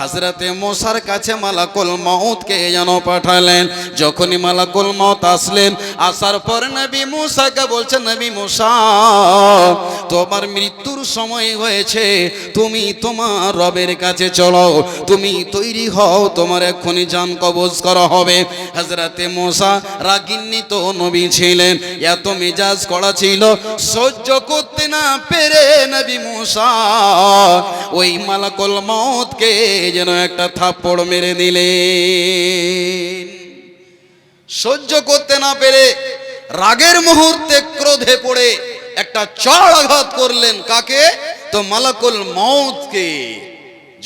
হযরতে মুসার কাছে মালাকুল মউতকে যেন পাঠালেন। যখনই মালাকুল মউত আসলেন, আসার পর নবী মুসাকে বলছেন, নবী মুসা, তোমার মৃত্যুর সময় হয়েছে, তুমি তোমার রবের কাছে চলো, তুমি তৈরি হও, তোমার এক্ষুনি জান কবজ করা হবে। হযরতে মুসা রাগিন্বিত নবী ছিলেন, এত মেজাজ কড়া ছিল, সহ্য করতে না পেরে নবী মুসা ওই মালাকুল মউতকে যেন একটা থাপ্পড় মেরে দিলেন। সহ্য করতে না পেরে রাগের মুহূর্তে ক্রোধে পড়ে একটা চড় আঘাত করলেন। কাকে? তো মালাকুল মউতকে।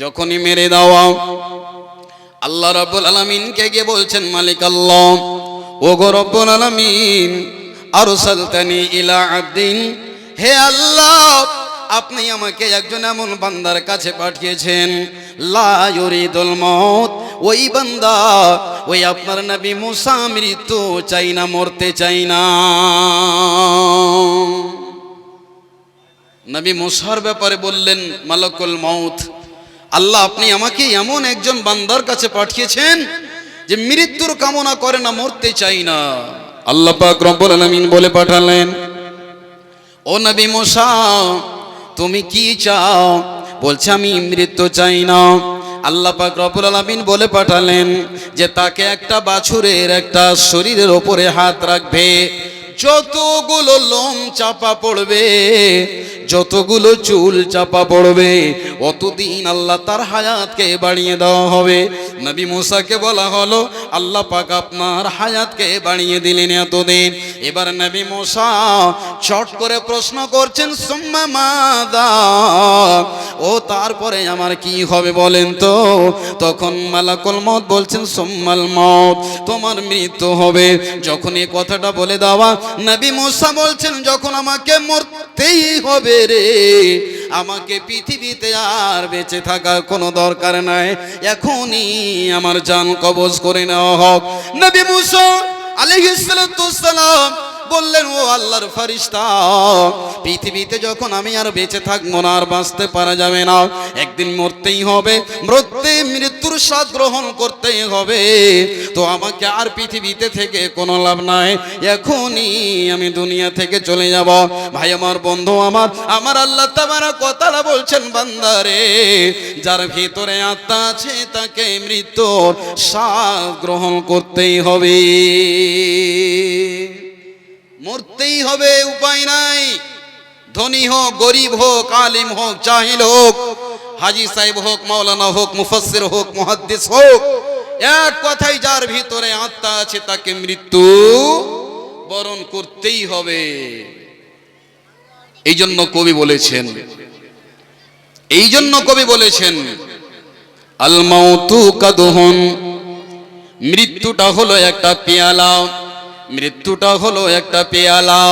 যখনই মেরে দেওয়া, আল্লাহ রাব্বুল আলামিনকে গিয়ে বলছেন, মালিক আল্লাহ, ও গো রব্বুল আলামিন, আরসালতানি ইলা আবদিন, হে আল্লাহ, আপনি আমাকে একজন এমন বান্দার কাছে পাঠিয়েছেন, লা ইউরিদুল মউত, ওই বান্দা, ওই আপনার নবী মুসা মৃত্যু চাই না, মরতে চাই না। নবী মুসার ব্যাপারে বললেন মালাকুল মউত, আল্লাহ আপনি আমাকে এমন একজন বান্দার কাছে পাঠিয়েছেন যে মৃত্যুর কামনা করে না, মরতে চাই না। আল্লাহ পাক রব্বুল আলামিন বলে পাঠালেন, ও নবী মুসা, তুমি কি চাও? বলছে আমি মৃত্যু চাই না। আল্লাহ পাক রব্বুল আলামিন বলে পাঠালেন যে তাকে একটা বাছুরের একটা শরীরের ওপরে হাত রাখবে, যতগুলো লোম চাপা পড়বে, যতগুলো চুল চাপা পড়বে, অতদিন আল্লাহ তার হায়াতকে বাড়িয়ে দেওয়া হবে। নবী মুসাকে বলা হলো, আল্লাহ পাক আপনার হায়াতকে বাড়িয়ে দিলেন এতদিন। এবার নবী মুসা চট করে প্রশ্ন করছেন, সুম্মা মাযা, ও তারপরে আমার কি হবে বলেন তো? তখন মালাকুল মউত বলছেন, সুম্মাল মউত, তোমার মৃত্যু হবে। যখন এই কথাটা বলে দেওয়া, নবী মুসা বলছেন, যখন আমাকে মরতেই হবে রে, আমাকে পৃথিবীতে আর বেঁচে থাকার কোনো দরকার নাই, এখনই আমার জান কবজ করে নেওয়া হোক। নবী মুসা আলাইহিস সালাতু সালাম বললেন, ও আল্লাহর ফেরেশতা, পৃথিবীতে যখন আমি আর বেঁচে থাকবো না, আর বাঁচতে পারা যাবে না, একদিন মরতেই হবে, মৃত্যুর স্বাদ গ্রহণ করতেই হবে, তো আমাকে আর পৃথিবীতে থেকে কোনো লাভ নাই, এখনই আমি দুনিয়া থেকে চলে যাব। ভাই আমার, বন্ধু আমার, আমার আল্লাহ তাবারক ওয়া তাআলা বলছেন, বান্দারে, যার ভিতরে আত্মা আছে তাকে মৃত্যুর স্বাদ গ্রহণ করতেই হবে, মরতেই হবে, উপায় নাই। ধনী হোক, গরিব হোক, আলিম হোক, জাহিল হোক, হাজী সাহেব হোক, মাওলানা হোক, মুফাসসির হোক, মুহাদ্দিস হোক, এক কথাই যার ভিতরে আত্মা আছে তাকে মৃত্যু বরণ করতেই হবে। এই জন্য কবি বলেছেন, আল মাউতু কাদহুন, মৃত্যুটা হলো একটা পেয়ালা, মৃত্যুটা হলো একটা পেয়ালা।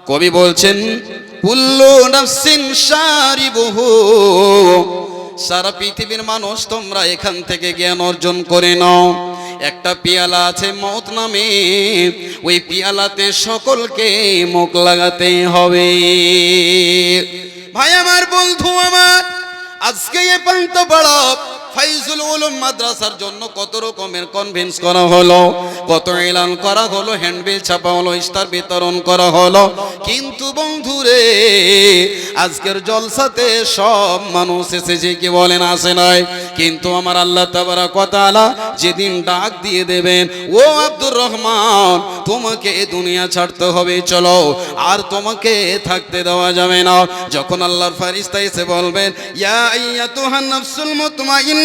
কবি বলছেন, কুল্লু নাফসিন শারিবুহু, সারা পৃথিবীর মানুষ তোমরা এখান থেকে জ্ঞান অর্জন করে নাও, একটা পেয়ালা আছে মওত নামে, ওই পেয়ালাতে সকলকে মুখ লাগাতে হবে। ভাই আমার, বন্ধু আমার, আজকে এ পান্তাপাড়া ফাইজুল উলুম মাদ্রাসার জন্য কত রকমের কনভেন্স করা হলো, কত এলান করা হলো, হ্যান্ডবিল ছাপা হলো, ইস্তার বিতরণ করা হলো, কিন্তু বন্ধুরে, আজকের জলসাতে সব মানুষ এসেছে, কি বলেন আসে নাই? কিন্তু আমার আল্লাহ তাবারক ওয়া তাআলা যেদিন ডাক দিয়ে দেবেন, ও আব্দুর রহমান, তোমাকে দুনিয়া ছাড়তে হবে, চলো, আর তোমাকে থাকতে দেওয়া যাবে না, যখন আল্লাহর ফেরেশতা এসে বলবেন, ইয়া আইয়াতুহান নাফসুল মুতমাইন্না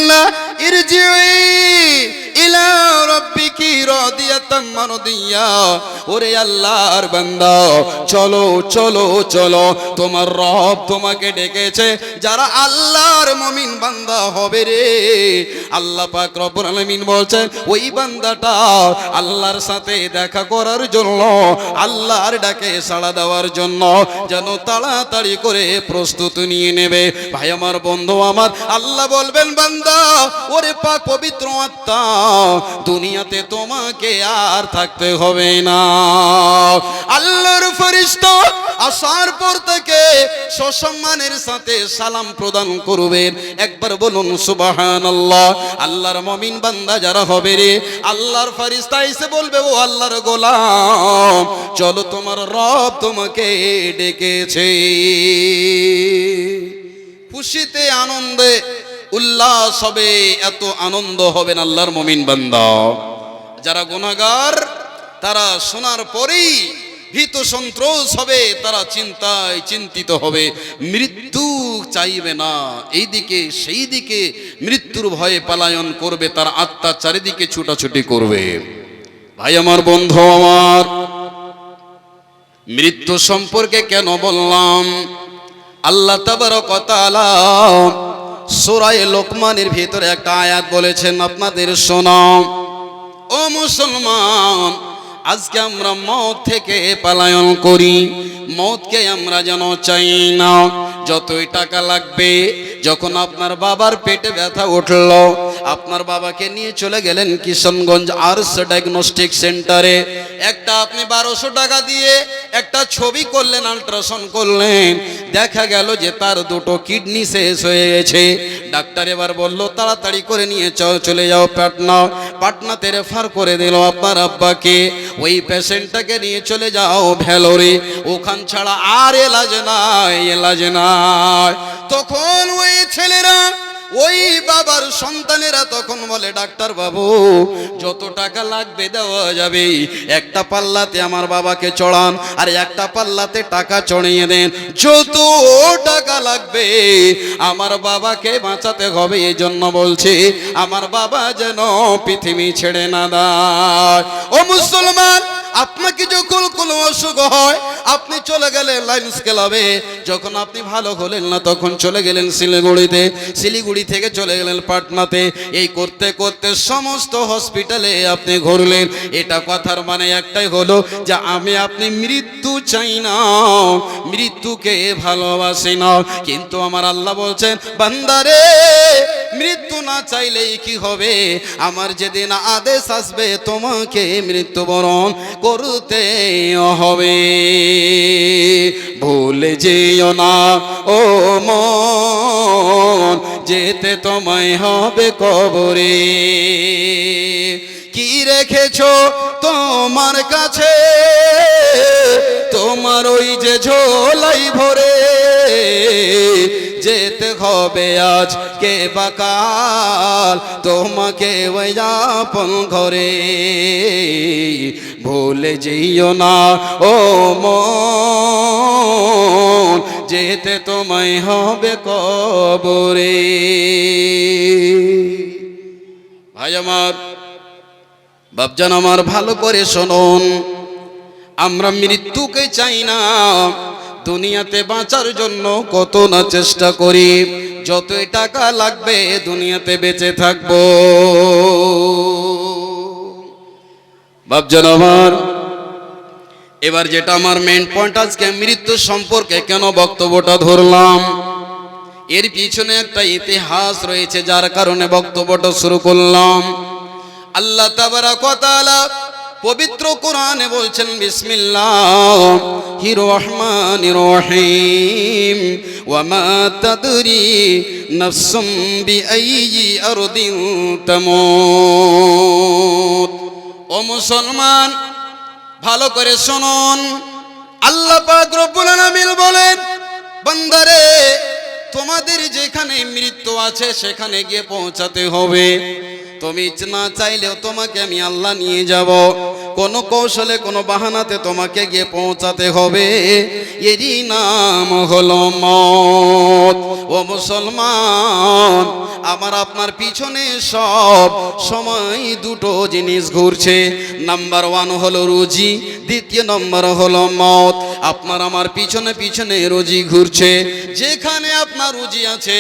ইরজিই ইলা রাব্বিকি রাদিয়াতাম মারদিয়া, ওরে আল্লাহর বান্দা, চলো চলো চলো, তোমার রব তোমাকে ডেকেছে, যারা আল্লাহর মুমিন বান্দা হবে রে, আল্লাহ পাক রব্বুল আলামিন বলছেন, ওই বান্দাটা আল্লাহর সাথে দেখা করার জন্য, আল্লাহর ডাকে সাড়া দেওয়ার জন্য যেন তাড়াতাড়ি করে প্রস্তুতি নিয়ে নেবে। ভাই আমার, বন্ধু আমার, আল্লাহ বলবেন, বান্দা, ওরে পাক পবিত্র আত্মা, দুনিয়াতে তোমাকে আর থাকতে হবে না। আল্লাহর ফেরেশতা আসার পর থেকে সসম্মানের সাথে সালাম প্রদান করবেন। একবার বলুন সুবহানাল্লাহ। আল্লাহর মুমিন বান্দা যারা হবে রে, আল্লাহর ফেরেশতা এসে বলবে, ও আল্লাহর গোলাম, চলো তোমার রব তোমাকে ডেকেছে। খুশিতে আনন্দে উল্লাস হবে, এত আনন্দ হবেন আল্লাহর মুমিন বান্দা। যারা গুনাহগার তারা শোনার পরেই ভীত সন্ত্রস্ত হবে, তারা চিন্তায় চিন্তিত হবে, মৃত্যু চাইবে না, এইদিকে সেই দিকে মৃত্যুর ভয়ে পলায়ন করবে, তার আত্মা চারিদিকে ছুটাছুটি করবে। ভাই আমার, বন্ধু আমার, মৃত্যু সম্পর্কে কেন বললাম? আল্লাহ তাবারক ওয়া তাআলা সূরা লোকমানের ভিতরে একটা আয়াত বলেছেন, আপনাদের শোনাও। ও মুসলমান, আজকে আমরা মওত থেকে পলায়ন করি, মওতকে আমরা যেন চাই না। যতই টাকা লাগবে, যখন আপনার বাবার পেটে ব্যথা উঠলো, আপনার বাবাকে নিয়ে চলে গেলেন কিশনগঞ্জ আর্স ডায়াগনস্টিক সেন্টারে, একটা আপনি 1200 টাকা দিয়ে একটা ছবি করলেন, আল্ট্রাসাউন্ড করলেন, দেখা গেল যে তার দুটো কিডনি শেষ হয়ে গেছে। ডাক্তার এবার বলল, তাড়াতাড়ি করে নিয়ে চলে যাও পাটনা। পাটনাতে রেফার করে দিল আপনার আব্বাকে, ওই পেশেন্টটাকে নিয়ে চলে যাও ভেলোরে, ওখান ছাড়া আর এলাজ নাই, এলাজ নাই। তখন ওই ছেলেরা, ওই বাবার সন্তানেরা তখন বলে, ডাক্তার বাবু, যত টাকা লাগবে দেওয়া যাবে, একটা পাল্লাতে আমার বাবাকে চড়ান আর একটা পাল্লাতে টাকা চড়িয়ে দেন, যত টাকা লাগবে আমার বাবাকে বাঁচাতে হবে। এই জন্য বলছি, আমার বাবা যেন পৃথিবী ছেড়ে না দেয়। ও মুসলমান, আপনাকে যখন কোনো অসুখ হয়, আপনি চলে গেলেন লায়ন্স ক্লাবে, যখন আপনি ভালো হলেন না, তখন চলে গেলেন শিলিগুড়িতে, শিলিগুড়ি থেকে চলে গেলেন পাটনাতে, এই করতে করতে সমস্ত হসপিটালে আপনি ঘুরলেন। এটা কথার মানে একটাই হলো যে আমি আপনি মৃত্যু চাই না, মৃত্যুকে ভালোবাসি না। কিন্তু আমার আল্লাহ বলছেন, বান্দারে, মৃত্যু না চাইলেই কি হবে? আমার যেদিন আদেশ আসবে তোমাকে মৃত্যুবরণ করতে হবে। ভুলে যেও না ও মন, যেতে তোমায় হবে কবরে। কি রেখেছো তোমার কাছে, তোমার ওই যে ঝোলাই ভরে, যেতে হবে আজ কে বাকাল তোমাকে ওই আপন ঘরে। ভুলে যেও না ও মন, যেতে তোমায় হবে কবরে। ভাই আমার, বাপজান আমার, ভালো করে শুনুন, আমরা মৃত্যুকে চাই না, দুনিয়াতে বাঁচার জন্য কত না চেষ্টা করি, যতই টাকা লাগবে দুনিয়াতে বেঁচে থাকবো। বাপজান আমার, এবার যেটা আমার মেইন পয়েন্ট, আজকে মৃত্যু সম্পর্কে কেন বক্তব্যটা ধরলাম, এর পিছনে একটা ইতিহাস রয়েছে, যার কারণে বক্তব্যটা শুরু করলাম। আল্লাহ তাবারক ওয়া তাআলা পবিত্র কোরআনে বলছেন, বিসমিল্লাহির রহমানির রহিম, ওয়া মা তাদরি নাফসুম বিআইয়ি আরদিন তামুত। ও মুসলমান, ভালো করে শুনুন, আল্লাহ পাক রব্বুল আলামিন বলেন, বান্দারে, তোমাদের যেখানে মৃত্যু আছে সেখানে গিয়ে পৌঁছাতে হবে। তুমি না চাইলেও তোমাকে আমি আল্লাহ নিয়ে যাব, কোনো কৌশলে কোনো বাহানাতে তোমাকে গিয়ে পৌঁছাতে হবে। এরই নাম হলো মওত। ও মুসলমান, আমার আপনার পিছনে সব সময় দুটো জিনিস ঘুরছে। নাম্বার 1 হলো রুজি, দ্বিতীয় নম্বর হলো মওত। আপনার আমার পিছনে পিছনে রুজি ঘুরছে, যেখানে আপনার রুজি আছে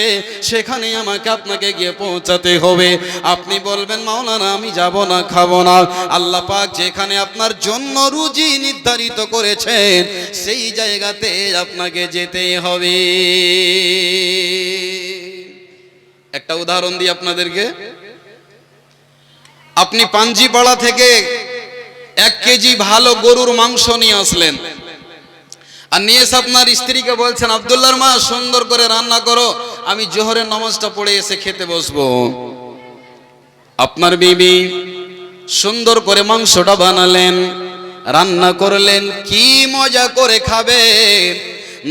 সেখানে আমাকে আপনাকে গিয়ে পৌঁছাতে হবে। আপনি বলবেন, মাওলানা আমি যাব না, খাবো না। আল্লাহ পাক যেখানে আপনার জন্য রুজি নির্ধারিত করেছেন সেই জায়গাতে আপনাকে যেতে হবে। একটা উদাহরণ দিই আপনাদেরকে। আপনি পাঞ্জিপাড়া থেকে 1 কেজি ভালো গরুর মাংস নিয়ে আসলেন, আর নিয়ে এসে আপনার স্ত্রীকে বলছেন, আব্দুল্লাহর মা সুন্দর করে রান্না করো, আমি জোহরের নামাজটা পড়ে এসে খেতে বসবো। আপনার বিবি সুন্দর করে মাংসটা বানালেন, রান্না করলেন, কি মজা করে খাবে।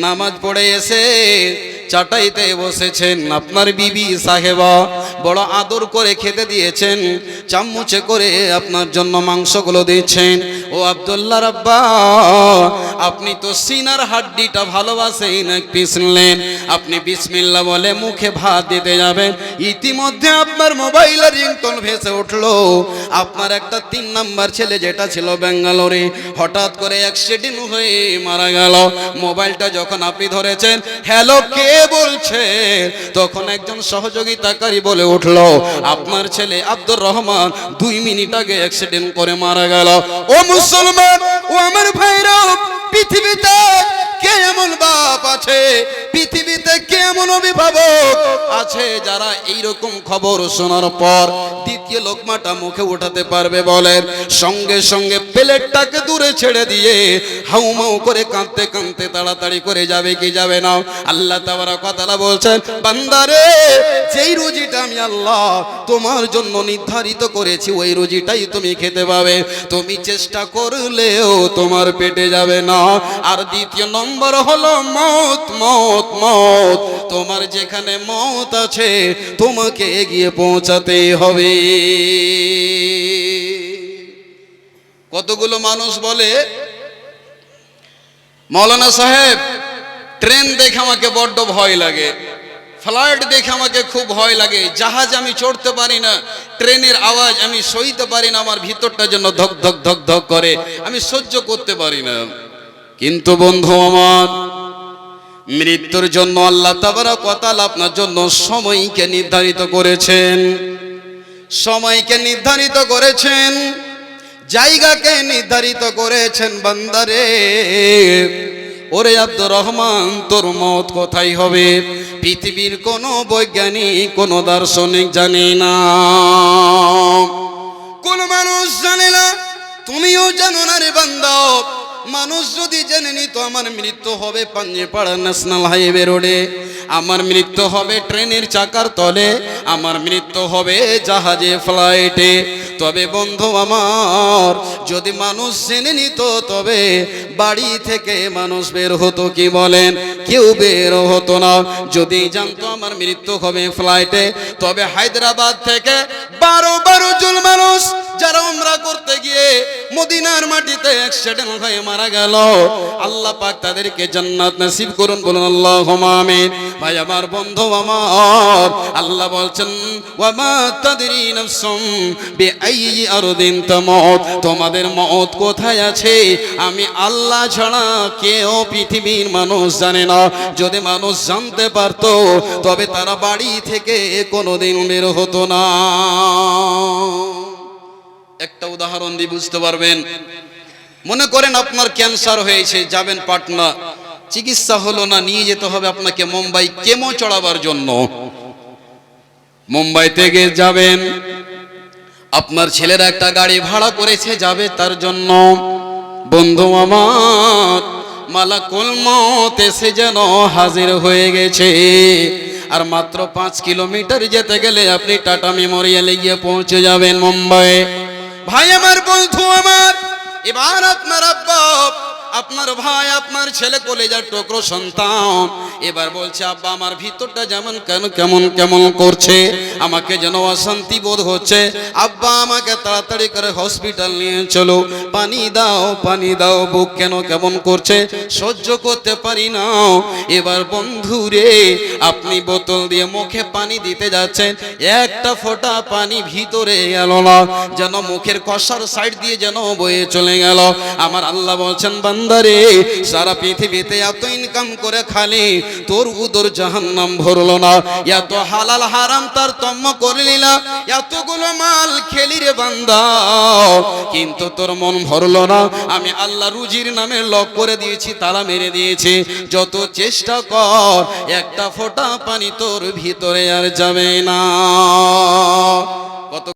নামাজ পড়ে এসে চাটাইতে বসেছেন, আপনার বিবি সাহেবা বড় আদর করে খেতে দিয়েছেন, চামচে করে আপনার জন্য মাংসগুলো দিয়েছেন। ও আব্দুল্লাহ রাব্বা, আপনি তো সিনার হাড্ডিটা ভালোবাসেন, এক পিস নিলেন, আপনি বিসমিল্লাহ বলে মুখে ভাত দিতে যাবেন, ইতিমধ্যে আপনার মোবাইলের রিংটোন ভেসে উঠলো। আপনার একটা 3 নাম্বার ছেলে যেটা ছিল ব্যাঙ্গালোরে, হঠাৎ করে অ্যাক্সিডেন্ট হয়ে মারা গেল। মোবাইলটা যখন আপনি ধরেছেন, হ্যালো কে বলছে, তখন একজন সহযোগিতাকারী বলে উঠলো, আপনার ছেলে আব্দুর রহমান 2 মিনিট আগে অ্যাক্সিডেন্ট করে মারা গেল। ও মুসলমান, ও আমার ভাইরা, পৃথিবীতে কে এমন বাপ আছে, পৃথিবীতে কে এমন অভিভাবক আছে যারা এইরকম খবর শোনার পর দ্বিতীয় লোকমাটা মুখে উঠাতে পারবে? বলেন। সঙ্গে সঙ্গে প্লেটটাকে দূরে ছেড়ে দিয়ে হাউমাউ করে কাঁদতে কাঁদতে তাড়াতাড়ি করে যাবে কি যাবে না? আল্লাহ তাবারক ওয়া তাআলা বলছেন, বান্দারে, যেই রুজিটা আমি আল্লাহ তোমার জন্য নির্ধারিত করেছি ওই রুজিটাই তুমি খেতে পাবে, তুমি চেষ্টা করলেও তোমার পেটে যাবে না। আর দ্বিতীয় নম্বর হলো মত, মত, মত। তোমার যেখানে মত আছে তোমাকে এগিয়ে পৌঁছাতে হবে। কতগুলো মানুষ বলে, মৌলানা সাহেব ট্রেন দেখে আমাকে বড্ড ভয় লাগে, ফ্লাইট দেখে আমাকে খুব ভয় লাগে, জাহাজ আমি চড়তে পারি না, ট্রেনের আওয়াজ আমি সইতে পারি না, আমার ভিতরটা যেন ধক ধক ধক ধক করে, আমি সহ্য করতে পারি না। কিন্তু বন্ধু আমার, মৃত্যুর জন্য আল্লাহ তাবারক ওয়া তাআলা আপনার জন্য সময়কে নির্ধারিত করেছেন, সময়কে নির্ধারিত করেছেন, জায়গাকে নির্ধারিত করেছেন। বান্দারে, ওরে আব্দুর রহমান, তোর মত কোথায় হবে পৃথিবীর কোনো বৈজ্ঞানিক, কোনো দার্শনিক জানে না, কোন মানুষ জানে না, তুমিও জানো না রে বান্দা। মানুষ যদি জেনে নিত আমার মৃত্যু হবে পাঞ্জেপাড়া ন্যাশনাল হাইওয়ে রোডে, আমার মৃত্যু হবে ট্রেনের চাকার তলে, আমার মৃত্যু হবে জাহাজে, ফ্লাইটে, তবে বন্ধু আমার, যদি মানুষ জেনে নিত তবে বাড়ি থেকে মানুষ বের হতো কি বলেন? কেউ বের হতো না। যদি জানতো আমার মৃত্যু হবে ফ্লাইটে, তবে হায়দ্রাবাদ থেকে 12 জন মানুষ যারা উমরা করতে গিয়ে মদিনার মাটিতে অ্যাক্সিডেন্ট হয়ে মারা গেল, আল্লাহ পাক তাদেরকে জান্নাত নসিব করুন, বলুন আল্লাহুম্মা আমিন। ভাই আমার, বন্ধু আমার, আল্লাহ বলছেন, ওয়া মা তাদরি নাফসুম বিআইয়ি আরদিন তামুত, তোমাদের মওত কোথায় আছে আমি আল্লাহ ছাড়া কেউ পৃথিবীর মানুষ জানে না। যদি মানুষ জানতে পারতো তবে তারা বাড়ি থেকে কোনোদিন বের হতো না। একটা উদাহরণ দিয়ে বুঝতে পারবেন। মনে করেন আপনার ক্যান্সার হয়েছে, যাবেন পাটনা, চিকিৎসা হলো না, নিয়ে যেতে হবে আপনাকে মুম্বাই কেমো চড়াবার জন্য। মুম্বাই থেকে যাবেন, আপনার ছেলেরা একটা গাড়ি ভাড়া করেছে যাবে তার জন্য। বন্ধু আমার, মালাকুল মউত এসে যেন হাজির হয়ে গেছে, আর মাত্র 5 কিলোমিটার যেতে গেলে আপনি টাটা মেমোরিয়ালে গিয়ে পৌঁছে যাবেন মুম্বাই। ভাই আমার, বন্ধু আমার, এবার আপনার আব্বা, আপনার ভাই, আপনার ছেলে, কলেজার টুকরো সন্তান এবার বলছে, আব্বা আমার ভিতরটা যেমন কেমন কেমন করছে, আমাকে যেন অশান্তি বোধ হচ্ছে, আব্বা আমাকে তাড়াতাড়ি করে হসপিটাল নিয়ে চলো, পানি দাও, পানি দাও, বুক কেন কেমন করছে, সহ্য করতে পারি না। এবার বন্ধু রে, আপনি বোতল দিয়ে মুখে পানি দিতে যাচ্ছেন, একটা ফোঁটা পানি ভিতরে গেল না, যেন মুখের কষার সাইড দিয়ে যেন বয়ে চলে গেল। আমার আল্লাহ বলছেন, বান্দারে, সারা পৃথিবীতে এত ইনকাম করে খালি তোর উদর জাহান্নাম ভরলো না, এত হালাল হারাম তার তম্ম করলি না, এতগুলো মাল খেলি রে বান্দা, কিন্তু তোর মন ভরলো না। আমি আল্লাহ রুজির নামে লক করে দিয়েছি, তালা মেরে দিয়েছি, যত চেষ্টা কর একটা ফোঁটা পানি তোর ভিতরে আর যাবে না।